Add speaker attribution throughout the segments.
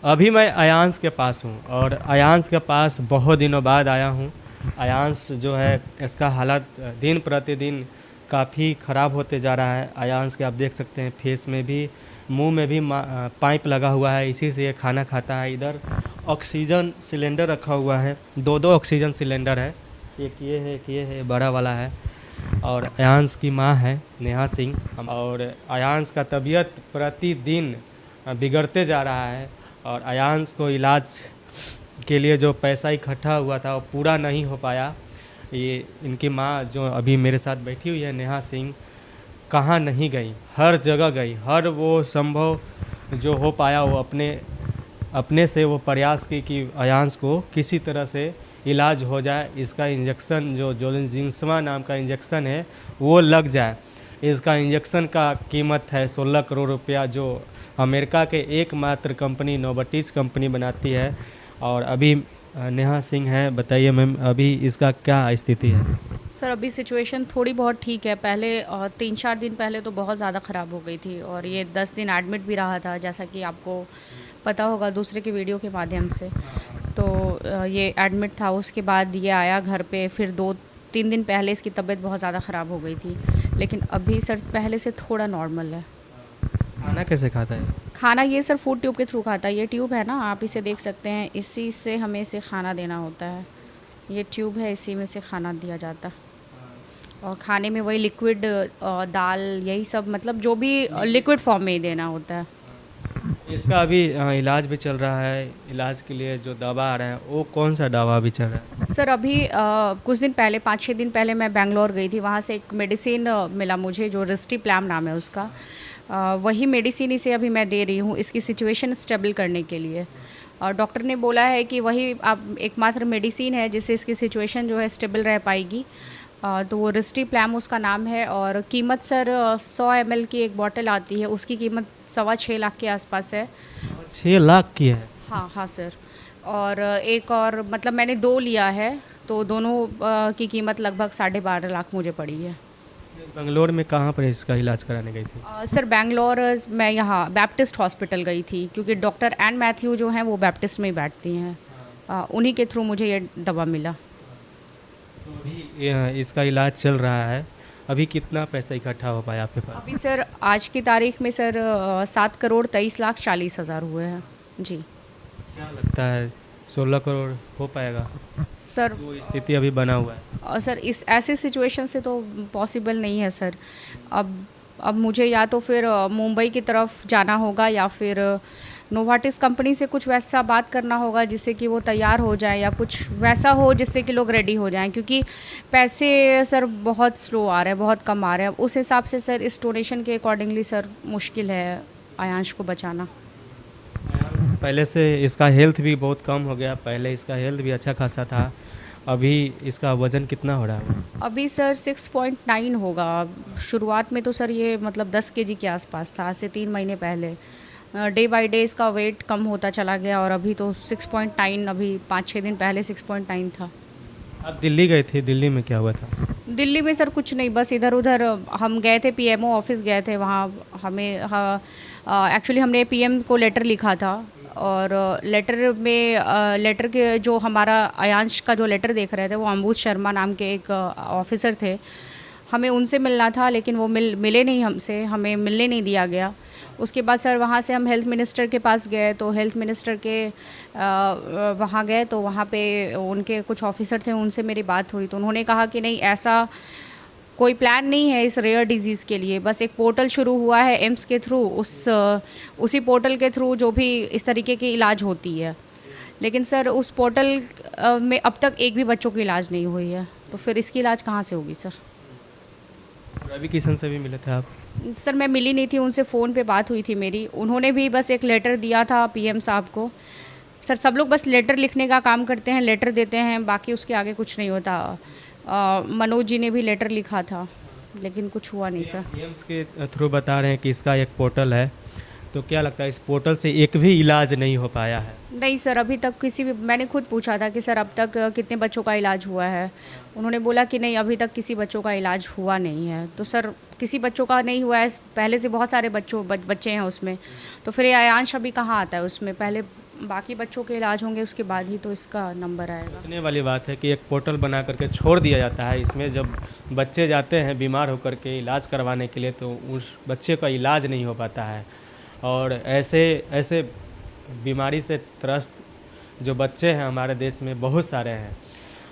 Speaker 1: अभी मैं अयांश के पास हूँ और अयांश के पास बहुत दिनों बाद आया हूँ। अयांश जो है इसका हालत दिन प्रतिदिन काफ़ी ख़राब होते जा रहा है। अयांश के आप देख सकते हैं फेस में भी, मुंह में भी पाइप लगा हुआ है, इसी से ये खाना खाता है। इधर ऑक्सीजन सिलेंडर रखा हुआ है, दो दो ऑक्सीजन सिलेंडर है, एक ये है बड़ा वाला है। और अयांश की माँ है नेहा सिंह और अयांश का तबीयत प्रतिदिन बिगड़ते जा रहा है और अयांश को इलाज के लिए जो पैसा इकट्ठा हुआ था वो पूरा नहीं हो पाया। ये इनकी माँ जो अभी मेरे साथ बैठी हुई है नेहा सिंह, कहाँ नहीं गई, हर जगह गई, हर वो संभव जो हो पाया वो अपने से वो प्रयास की कि अयांश को किसी तरह से इलाज हो जाए, इसका इंजेक्शन जो जोलिंजिंसमा नाम का इंजेक्शन है वो लग जाए। इसका इंजेक्शन का कीमत है 16 करोड़ रुपया, जो अमेरिका के एकमात्र कंपनी नोवार्टिस कंपनी बनाती है। और अभी नेहा सिंह है, बताइए मैम अभी इसका क्या स्थिति है?
Speaker 2: सर अभी सिचुएशन थोड़ी बहुत ठीक है। पहले 3-4 दिन पहले तो बहुत ज़्यादा ख़राब हो गई थी और ये 10 दिन एडमिट भी रहा था, जैसा कि आपको पता होगा दूसरे के वीडियो के माध्यम से। तो ये एडमिट था, उसके बाद ये आया घर पे, फिर 2-3 दिन पहले इसकी तबीयत बहुत ज़्यादा ख़राब हो गई थी, लेकिन अभी सर पहले से थोड़ा नॉर्मल है।
Speaker 1: खाना कैसे खाता है?
Speaker 2: खाना ये सर फूड ट्यूब के थ्रू खाता है। ये ट्यूब है ना, आप इसे देख सकते हैं, इसी से हमें इसे खाना देना होता है। ये ट्यूब है, इसी में से खाना दिया जाता है और खाने में वही लिक्विड दाल यही सब, मतलब जो भी लिक्विड फॉर्म में ही देना होता है।
Speaker 1: इसका अभी इलाज भी चल रहा है। इलाज के लिए जो दवा आ रहा है वो कौन सा दवा अभी चल रहा है?
Speaker 2: सर अभी कुछ दिन पहले 5-6 दिन पहले मैं बेंगलोर गई थी, वहाँ से एक मेडिसिन मिला मुझे जो रिस्टीप्लाम नाम है उसका। वही मेडिसिन इसे अभी मैं दे रही हूँ इसकी सिचुएशन स्टेबल करने के लिए। और डॉक्टर ने बोला है कि वही अब एकमात्र मेडिसिन है जिससे इसकी सिचुएशन जो है स्टेबल रह पाएगी। तो वो रिस्टीप्लाम उसका नाम है और कीमत सर 100 ml की एक बॉटल आती है, उसकी कीमत 6.25 लाख के आसपास है।
Speaker 1: 6 लाख की है?
Speaker 2: हाँ हाँ सर। और एक और मतलब मैंने 2 लिया है, तो दोनों की कीमत लगभग 12.5 लाख मुझे पड़ी है।
Speaker 1: बेंगलोर में कहाँ पर इसका इलाज कराने गई थी?
Speaker 2: सर बेंगलोर मैं यहाँ बैप्टिस्ट हॉस्पिटल गई थी, क्योंकि डॉक्टर एन मैथ्यू जो हैं वो बैप्टिस्ट में ही बैठती हैं। उन्हीं के थ्रू मुझे ये दवा मिला।
Speaker 1: तो अभी इसका इलाज चल रहा है। अभी कितना पैसा इकट्ठा हो पाया आपके पास?
Speaker 2: अभी सर आज की तारीख में सर 7,23,40,000 हुए हैं जी।
Speaker 1: क्या लगता है 16 करोड़ हो पाएगा?
Speaker 2: सर
Speaker 1: जो स्थिति अभी बना हुआ है।
Speaker 2: सर इस ऐसे सिचुएशन से तो पॉसिबल नहीं है सर। अब मुझे या तो फिर मुंबई की तरफ जाना होगा या फिर नोवार्टिस कंपनी से कुछ वैसा बात करना होगा जिससे कि वो तैयार हो जाए, या कुछ वैसा हो जिससे कि लोग रेडी हो जाएं, क्योंकि पैसे सर बहुत स्लो आ रहे हैं, बहुत कम आ रहे हैं। उस हिसाब से सर इस डोनेशन के अकॉर्डिंगली सर मुश्किल है अयांश को बचाना।
Speaker 1: पहले से इसका हेल्थ भी बहुत कम हो गया, पहले इसका हेल्थ भी अच्छा खासा था। अभी इसका वज़न कितना हो रहा है?
Speaker 2: अभी सर 6.9 होगा। शुरुआत में तो सर ये मतलब 10 केजी के आसपास था, आज से 3 महीने पहले। डे बाय डे इसका वेट कम होता चला गया और अभी तो 6.9, अभी 5-6 दिन पहले 6.9 था।
Speaker 1: आप दिल्ली गए थे, दिल्ली में क्या हुआ था?
Speaker 2: दिल्ली में सर कुछ नहीं, बस इधर उधर हम गए थे, पीएमओ ऑफिस गए थे। वहाँ हमें एक्चुअली हमने पीएम को लेटर लिखा था और लेटर में लेटर के जो हमारा अयांश का जो लेटर देख रहे थे वो अम्बुज शर्मा नाम के एक ऑफिसर थे। हमें उनसे मिलना था, लेकिन वो मिले नहीं हमसे, हमें मिलने नहीं दिया गया। उसके बाद सर वहाँ से हम हेल्थ मिनिस्टर के पास गए, तो हेल्थ मिनिस्टर के वहाँ गए तो वहाँ पे उनके कुछ ऑफिसर थे, उनसे मेरी बात हुई तो उन्होंने कहा कि नहीं, ऐसा कोई प्लान नहीं है इस रेयर डिजीज़ के लिए। बस एक पोर्टल शुरू हुआ है एम्स के थ्रू, उसी पोर्टल के थ्रू जो भी इस तरीके की इलाज होती है। लेकिन सर उस पोर्टल में अब तक एक भी बच्चों की इलाज नहीं हुई है, तो फिर इसकी इलाज कहाँ से होगी सर?
Speaker 1: रवि किशन से भी मिले थे आप?
Speaker 2: सर मैं मिली नहीं थी, उनसे फ़ोन पे बात हुई थी मेरी। उन्होंने भी बस एक लेटर दिया था पीएम साहब को। सर सब लोग बस लेटर लिखने का काम करते हैं, लेटर देते हैं, बाकी उसके आगे कुछ नहीं होता। मनोज जी ने भी लेटर लिखा था, लेकिन कुछ हुआ नहीं सर।
Speaker 1: एम्स के थ्रू बता रहे हैं कि इसका एक पोर्टल है, तो क्या लगता है इस पोर्टल से एक भी इलाज नहीं हो पाया है?
Speaker 2: नहीं सर, अभी तक किसी भी, मैंने खुद पूछा था कि सर अब तक कितने बच्चों का इलाज हुआ है। उन्होंने बोला कि नहीं, अभी तक किसी बच्चों का इलाज हुआ नहीं है। तो सर किसी बच्चों का नहीं हुआ है, पहले से बहुत सारे बच्चे हैं उसमें, तो फिर ये अयांश अभी कहाँ आता है उसमें? पहले बाकी बच्चों के इलाज होंगे उसके बाद ही तो इसका नंबर आएगा।
Speaker 1: सोचने वाली बात है कि एक पोर्टल बना करके छोड़ दिया जाता है, इसमें जब बच्चे जाते हैं बीमार होकर के इलाज करवाने के लिए तो उस बच्चे का इलाज नहीं हो पाता है। और ऐसे ऐसे बीमारी से त्रस्त जो बच्चे हैं हमारे देश में बहुत सारे हैं,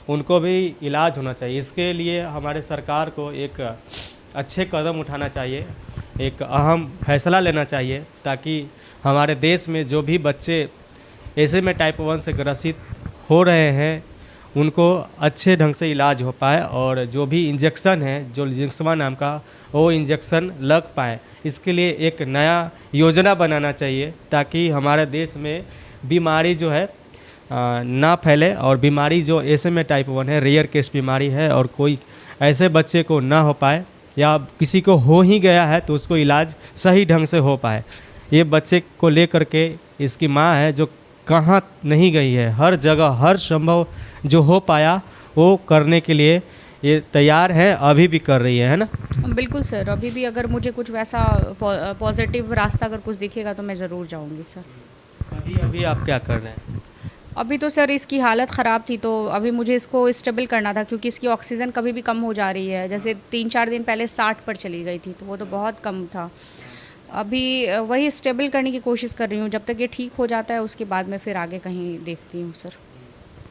Speaker 1: उनको भी इलाज होना चाहिए। इसके लिए हमारे सरकार को एक अच्छे कदम उठाना चाहिए, एक अहम फैसला लेना चाहिए, ताकि हमारे देश में जो भी बच्चे ऐसे में टाइप 1 से ग्रसित हो रहे हैं उनको अच्छे ढंग से इलाज हो पाए, और जो भी इंजेक्शन है, जो जिंक्समा नाम का, वो इंजेक्शन लग पाए। इसके लिए एक नया योजना बनाना चाहिए ताकि हमारे देश में बीमारी जो है ना फैले, और बीमारी जो ऐसे में टाइप 1 है, रेयर केस बीमारी है, और कोई ऐसे बच्चे को ना हो पाए, या किसी को हो ही गया है तो उसको इलाज सही ढंग से हो पाए। ये बच्चे को लेकर के इसकी माँ है जो कहाँ नहीं गई है, हर जगह हर संभव जो हो पाया वो करने के लिए ये तैयार है, अभी भी कर रही है ना?
Speaker 2: बिल्कुल सर, अभी भी अगर मुझे कुछ वैसा पॉजिटिव रास्ता अगर कुछ दिखेगा तो मैं ज़रूर जाऊंगी सर।
Speaker 1: अभी अभी आप क्या कर रहे हैं?
Speaker 2: अभी तो सर इसकी हालत ख़राब थी तो अभी मुझे इसको स्टेबल करना था, क्योंकि इसकी ऑक्सीजन कभी भी कम हो जा रही है। जैसे 3-4 दिन पहले 60 पर चली गई थी तो वो तो बहुत कम था। अभी वही स्टेबल करने की कोशिश कर रही हूँ, जब तक ये ठीक हो जाता है उसके बाद मैं फिर आगे कहीं देखती हूँ सर।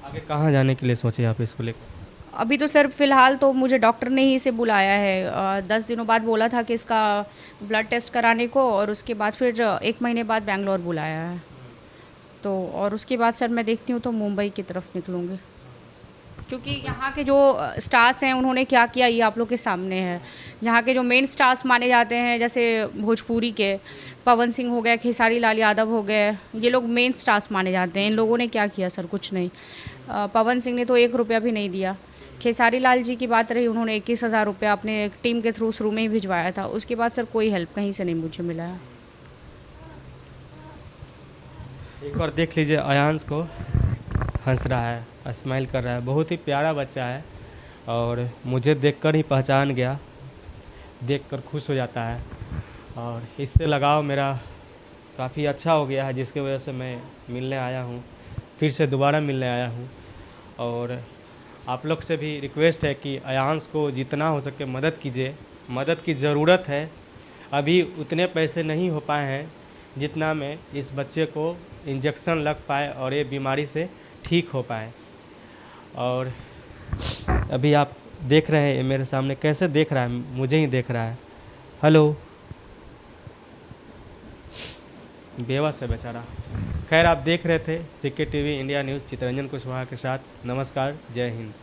Speaker 1: आगे कहाँ जाने के लिए सोचे आप इसको लेकर?
Speaker 2: अभी तो सर फ़िलहाल तो मुझे डॉक्टर ने ही इसे बुलाया है, 10 दिनों बाद बोला था कि इसका ब्लड टेस्ट कराने को, और उसके बाद फिर 1 महीने बाद बेंगलोर बुलाया है। तो और उसके बाद सर मैं देखती हूँ तो मुंबई की तरफ निकलूँगी, क्योंकि यहाँ के जो स्टार्स हैं उन्होंने क्या किया ये आप लोग के सामने है। यहाँ के जो मेन स्टार्स माने जाते हैं, जैसे भोजपुरी के पवन सिंह हो गए, खेसारी लाल यादव हो गए, ये लोग मेन स्टार्स माने जाते हैं। इन लोगों ने क्या किया सर? कुछ नहीं। पवन सिंह ने तो 1 रुपया भी नहीं दिया। खेसारी लाल जी की बात रही, उन्होंने 21,000 रुपया अपने टीम के थ्रू शुरू में ही भिजवाया था। उसके बाद सर कोई हेल्प कहीं से नहीं मुझे मिला है।
Speaker 1: एक बार देख लीजिए, अयांश को हंस रहा है, स्माइल कर रहा है, बहुत ही प्यारा बच्चा है, और मुझे देखकर ही पहचान गया, देखकर खुश हो जाता है, और इससे लगाव मेरा काफ़ी अच्छा हो गया है, जिसकी वजह से मैं मिलने आया हूँ, फिर से दोबारा मिलने आया हूँ। और आप लोग से भी रिक्वेस्ट है कि अयांश को जितना हो सके मदद कीजिए, मदद की ज़रूरत है। अभी उतने पैसे नहीं हो पाए हैं जितना में इस बच्चे को इंजेक्शन लग पाए और ये बीमारी से ठीक हो पाए। और अभी आप देख रहे हैं मेरे सामने कैसे देख रहा है, मुझे ही देख रहा है। हेलो, बेबस है बेचारा। खैर, आप देख रहे थे CK TV India news Chitranjan Kushwaha के साथ। नमस्कार, जय हिंद।